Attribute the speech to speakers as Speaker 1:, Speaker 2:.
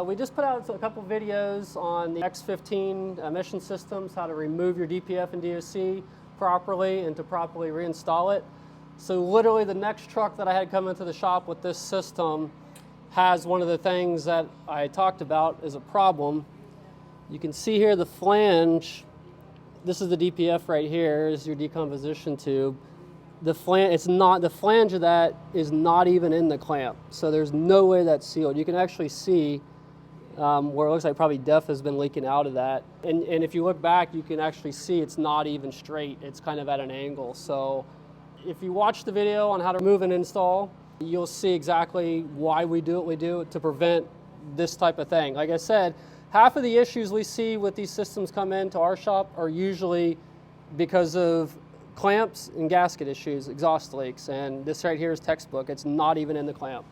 Speaker 1: We just put out a couple videos on the X15 emission systems, how to remove your DPF and DOC properly and to properly reinstall it. So literally the next truck that I had come into the shop with this system has one of the things that I talked about as a problem. You can see here the flange. This is the DPF right here, is your decomposition tube. The flange of that is not even in the clamp, so there's no way that's sealed. You can actually see where it looks like probably DEF has been leaking out of that. And if you look back, you can actually see it's not even straight. It's kind of at an angle. So if you watch the video on how to remove and install, you'll see exactly why we do what we do to prevent this type of thing. Like I said, half of the issues we see with these systems come into our shop are usually because of clamps and gasket issues, exhaust leaks, and this right here is textbook. It's not even in the clamp.